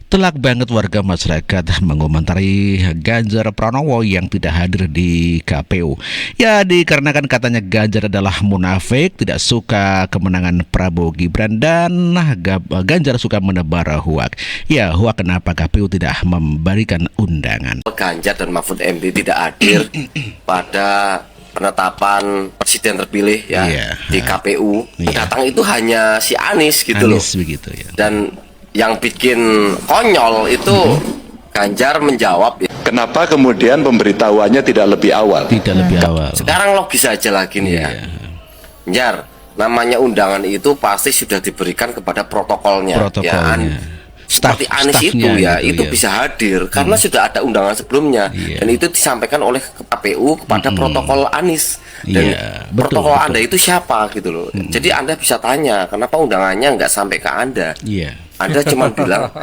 Telak banget warga masyarakat mengomentari Ganjar Pranowo yang tidak hadir di KPU. Ya, dikarenakan katanya Ganjar adalah munafik, tidak suka kemenangan Prabowo Gibran, dan Ganjar suka menebar hoak. Ya, hoak kenapa KPU tidak memberikan undangan. Ganjar dan Mahfud MD tidak hadir pada penetapan presiden terpilih di KPU. Datang itu hanya si Anies gitu loh. Begitu, ya. Dan yang bikin konyol itu Ganjar menjawab, kenapa kemudian pemberitahuannya tidak lebih awal? Tidak lebih awal. Sekarang logis aja lagi nih ya. Ganjar, namanya undangan itu pasti sudah diberikan kepada protokolnya. Seperti Anies itu itu bisa hadir karena sudah ada undangan sebelumnya dan itu disampaikan oleh KPU kepada protokol Anies dan protokol Anda itu siapa gitu loh. Jadi Anda bisa tanya kenapa undangannya nggak sampai ke Anda. Anda cuma bilang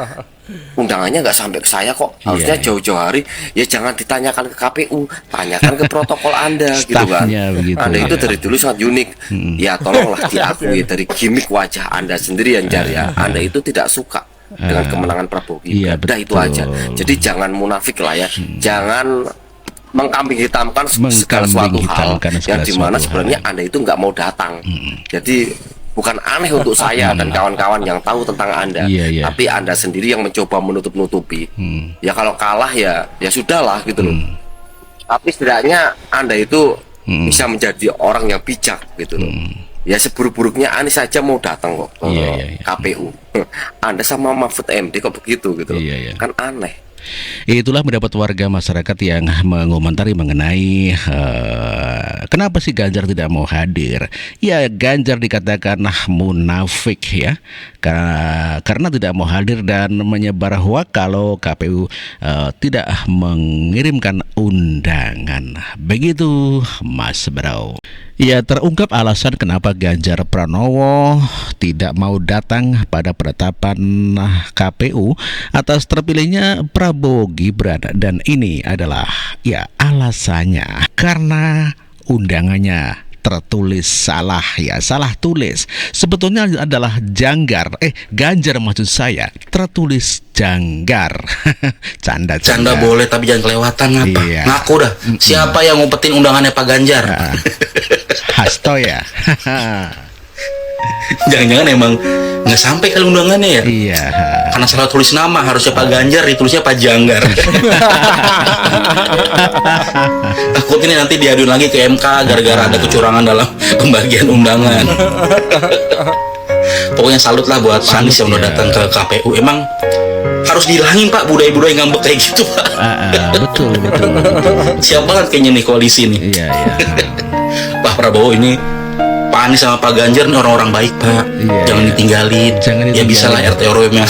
undangannya nggak sampai ke saya kok, harusnya jauh-jauh hari. Ya jangan ditanyakan ke KPU, tanyakan ke protokol Anda gitu kan. Anda itu dari dulu sangat unik. Ya tolonglah diakui dari gimmick wajah Anda sendiri Ganjar ya. Anda itu tidak suka dengan kemenangan Prabowo Gibran. Udah itu aja. Jadi jangan munafik lah ya. Jangan mengkambing hitamkan segala suatu hal yang dimana sebenarnya Anda itu nggak mau datang. Jadi bukan aneh untuk saya dan kawan-kawan yang tahu tentang Anda, tapi Anda sendiri yang mencoba menutup-nutupi. Ya kalau kalah ya sudahlah gitu loh. Tapi setidaknya Anda itu bisa menjadi orang yang bijak gitu loh. Ya seburuk-buruknya Anies saja mau datang kok ke KPU. Anda sama Mahfud MD kok begitu gitu loh. Kan aneh. Itulah pendapat warga masyarakat yang mengomentari mengenai kenapa sih Ganjar tidak mau hadir. Ya, Ganjar dikatakan munafik ya, karena tidak mau hadir dan menyebar hoak kalau KPU tidak mengirimkan undangan. Begitu Mas Bro. Ya, terungkap alasan kenapa Ganjar Pranowo tidak mau datang pada penetapan KPU atas terpilihnya Prabowo Gibran, dan ini adalah alasannya karena undangannya tertulis salah salah tulis. Sebetulnya adalah Ganjar maksud saya, tertulis Janggar. Canda boleh tapi jangan kelewatan apa. Ngaku dah. Siapa yang ngumpetin undangannya Pak Ganjar? Hasto ya. Jangan-jangan emang nggak sampai kali undangannya ya? Karena salah tulis nama, harusnya Pak Ganjar, ditulisnya Pak Janggar. Takut ini nanti diaduin lagi ke MK gara-gara ada kecurangan dalam pembagian undangan. Pokoknya salut lah buat Pak Anies yang udah datang ke KPU. Emang harus dihilangin Pak budaya-budaya ngambek kayak gitu Pak. Betul. Siap banget kayaknya nih koalisi nih. Pak Prabowo ini, Pak Anies sama Pak Ganjar nih orang-orang baik Pak. Jangan ditinggalin. Ya bisa lah RT RW-nya.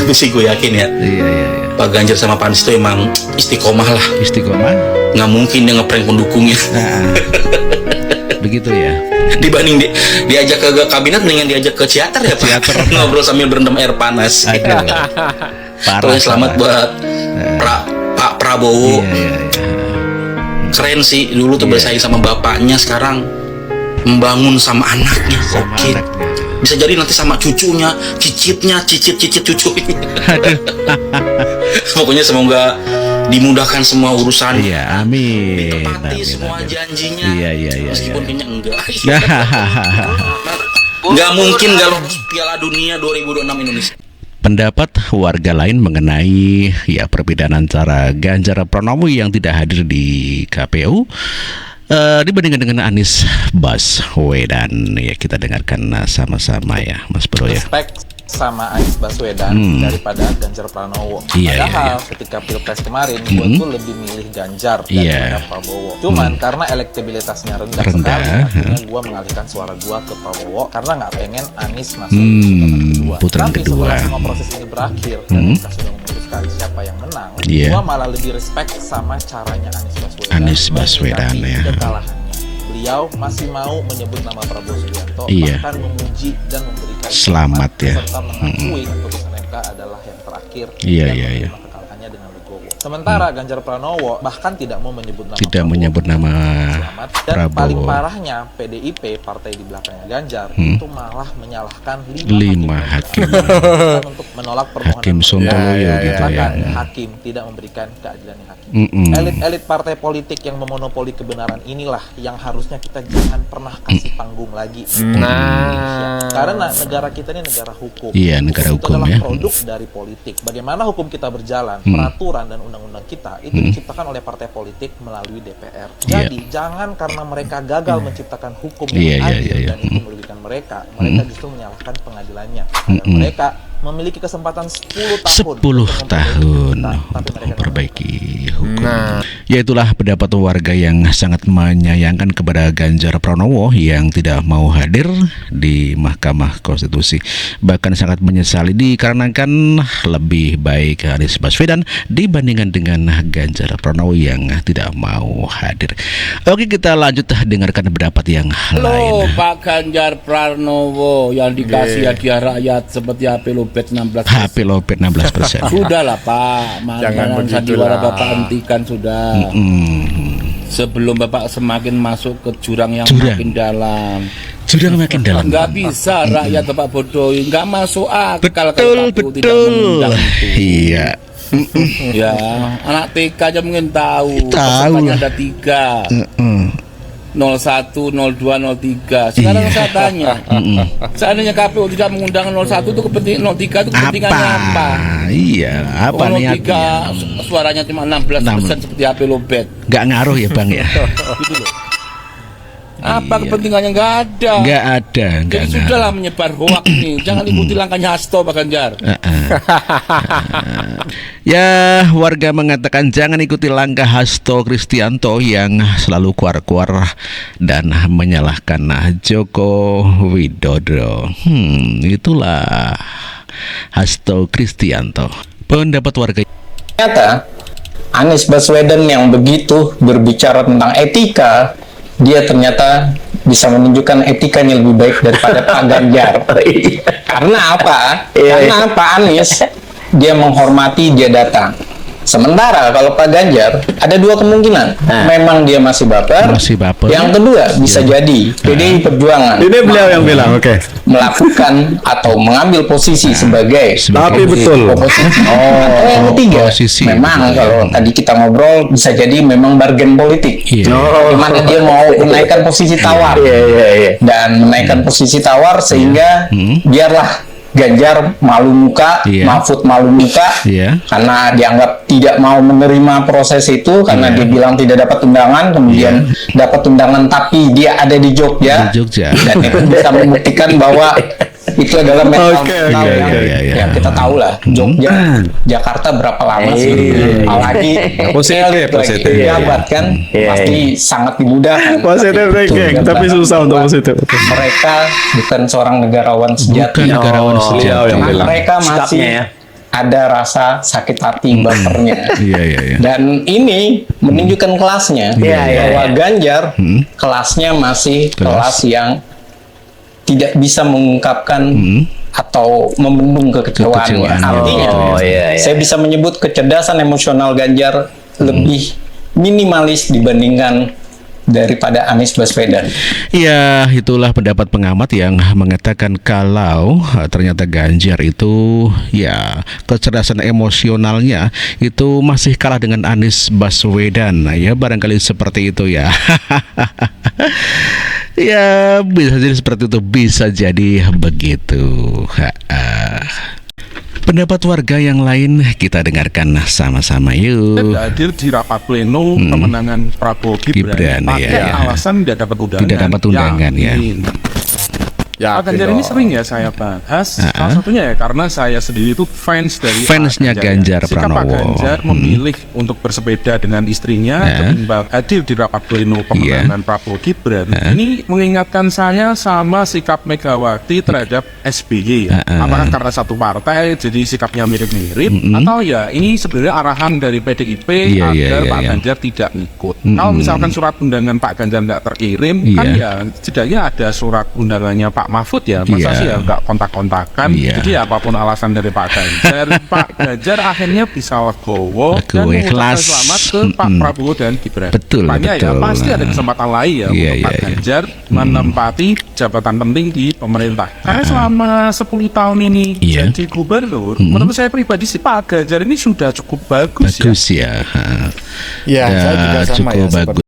Tapi sih gue yakin ya. Pak Ganjar sama Pak Anies itu emang istiqomah lah. Nggak mungkin dia ngeprank pendukungnya. Begitu ya. Dibanding diajak ke kabinet, mendingan diajak ke teater ya Pak. Ngobrol sambil berendam air panas. Pokoknya selamat buat Pak Prabowo. Keren sih, dulu tuh bersaing sama bapaknya, sekarang membangun sama anaknya. Oke. Bisa jadi nanti sama cucunya, cicit cucunya. Pokoknya semoga dimudahkan semua urusan. Amin. Ditepati semua janjinya. Meskipun kayaknya enggak. Enggak mungkin kalau Piala Dunia 2026 Indonesia. Pendapat warga lain mengenai perbedaan antara Ganjar Pranowo yang tidak hadir di KPU dibandingkan dengan Anies Baswedan. Ya, kita dengarkan sama-sama ya Mas Bro ya. Respect sama Anies Baswedan daripada Ganjar Pranowo. Padahal ketika Pilpres kemarin gue tuh lebih milih Ganjar daripada Prabowo. Cuman karena elektabilitasnya rendah sekali, akhirnya gue mengalihkan suara gue ke Prabowo karena nggak pengen Anies masuk ke putaran kedua. Tapi semua proses ini berakhir dan kita sudah memutuskan siapa yang menang, gue malah lebih respect sama caranya Anies Baswedan ya. Kekalahannya. Beliau masih mau menyebut nama Prabowo Subianto, bahkan memuji dan memberikan selamat ya, serta mengakui putusan MK adalah yang terakhir. Kekalahannya dengan legowo. Sementara Ganjar Pranowo bahkan tidak mau menyebut nama Selamat dan Prabowo. paling parahnya PDIP, partai di belakangnya Ganjar, itu malah menyalahkan 5 hakim untuk menolak permohonan Hakim Sontoloyo gitu ya. Hakim tidak memberikan keadilan hakim. Elit-elit partai politik yang memonopoli kebenaran inilah yang harusnya kita jangan pernah kasih panggung lagi. Karena negara kita ini negara hukum. Iya, negara Hukum itu hukum adalah ya. produk dari politik. Bagaimana hukum kita berjalan, peraturan dan undang-undang kita itu diciptakan oleh partai politik melalui DPR. Jadi jangan karena mereka gagal menciptakan hukum yang adil dan itu merugikan mereka justru menyalahkan pengadilannya. Mereka memiliki kesempatan 10 tahun untuk memperbaiki hukum. Ya itulah pendapat warga yang sangat menyayangkan kepada Ganjar Pranowo yang tidak mau hadir di Mahkamah Konstitusi. Bahkan sangat menyesali dikarenakan lebih baik Anies Baswedan dibandingkan dengan Ganjar Pranowo yang tidak mau hadir. Oke, kita lanjut dengarkan pendapat yang lain. Pak Ganjar Pranowo yang dikasih hadiah rakyat seperti HP Lobet 16%. Sudahlah Pak, jangan sandiwara Bapak hentikan sudah. Sebelum Bapak semakin masuk ke jurang yang makin dalam. Nggak bisa rakyat Bapak bodohin, nggak masuk akal kalau KPU tidak mengundang itu. Iya. Ya, anak TK aja mungkin tahu. Pesertanya ada 3. 01, 02, 03. Sekarang saya tanya, seandainya KPU tidak mengundang 01 itu kepentingan 03 itu kepentingannya apa? Iya, apa niatnya? 03 suaranya cuma 16% seperti HP Lobet. Nggak ngaruh ya Bang ya? Gitu loh. Apa kepentingannya? Nggak ada. Jadi sudahlah menyebar hoax nih. Jangan ikuti langkahnya Hasto Pak Ganjar. Ya, warga mengatakan jangan ikuti langkah Hasto Kristianto yang selalu keluar-keluar dan menyalahkan Joko Widodo. Itulah Hasto Kristianto. Pendapat warga. Ternyata Anies Baswedan yang begitu berbicara tentang etika, dia ternyata bisa menunjukkan etikanya lebih baik daripada Pak Ganjar. Karena apa? Karena Pak Anies dia menghormati, dia datang. Sementara kalau Pak Ganjar ada 2 kemungkinan. Memang dia masih baper. Yang kedua bisa jadi PDI Perjuangan. Ini beliau yang bilang, melakukan atau mengambil posisi sebagai tapi betul oposisi. Yang ketiga, memang kalau tadi kita ngobrol bisa jadi memang bargain politik. Di mana dia mau menaikkan posisi tawar dan menaikkan posisi tawar sehingga biarlah Ganjar malu muka, Mahfud malu muka, karena dianggap tidak mau menerima proses itu karena dia bilang tidak dapat undangan, kemudian dapat undangan tapi dia ada di Jogja. Dan itu bisa membuktikan bahwa itu adalah mental yang kita tahu lah. Jogja, Jakarta berapa lama sih? Apalagi positif jabat kan pasti sangat dimudahkan. Positif tapi susah untuk positif. Mereka bukan seorang negarawan sejati. Mereka masih ada rasa sakit hati bapernya. Dan ini menunjukkan kelasnya bahwa Ganjar kelasnya masih kelas yang tidak bisa mengungkapkan atau membendung kekecewaannya. Artinya, saya bisa menyebut kecerdasan emosional Ganjar lebih minimalis dibandingkan daripada Anies Baswedan. Ya, itulah pendapat pengamat yang mengatakan kalau ternyata Ganjar itu ya kecerdasan emosionalnya itu masih kalah dengan Anies Baswedan. Nah, ya barangkali seperti itu ya. Ya, bisa jadi seperti itu, bisa jadi begitu. Pendapat warga yang lain kita dengarkan sama-sama yuk. Hadir di rapat pleno kemenangan Prabowo Gibran pakai alasan tidak dapat undangan. Pak Ganjar ini sering ya saya bahas. Salah satunya ya karena saya sendiri itu fansnya Ganjar Pranowo. Sikap Pak Ganjar memilih untuk bersepeda dengan istrinya ketimbang hadir di rapat pleno pemenangan Prabowo Gibran. Ini mengingatkan saya sama sikap Megawati terhadap SBY ya. Apakah karena satu partai jadi sikapnya mirip-mirip atau ya ini sebenarnya arahan dari PDIP agar Pak Ganjar tidak ikut. Kalau misalkan surat undangan Pak Ganjar tidak terkirim kan ya setidaknya ada surat undangannya Pak Pak Mahfud ya, masa sih ya nggak kontak-kontakan. Jadi apapun alasan dari Pak Ganjar, Pak Ganjar akhirnya bisa legowo dan mengucapkan selamat ke Pak Prabowo dan Gibran. Betul. Ya pasti ada kesempatan lain ya untuk Pak Ganjar menempati jabatan penting di pemerintah. Karena selama 10 tahun ini jadi gubernur, menurut saya pribadi sih Pak Ganjar ini sudah cukup bagus ya. Ya, saya juga sama cukup bagus.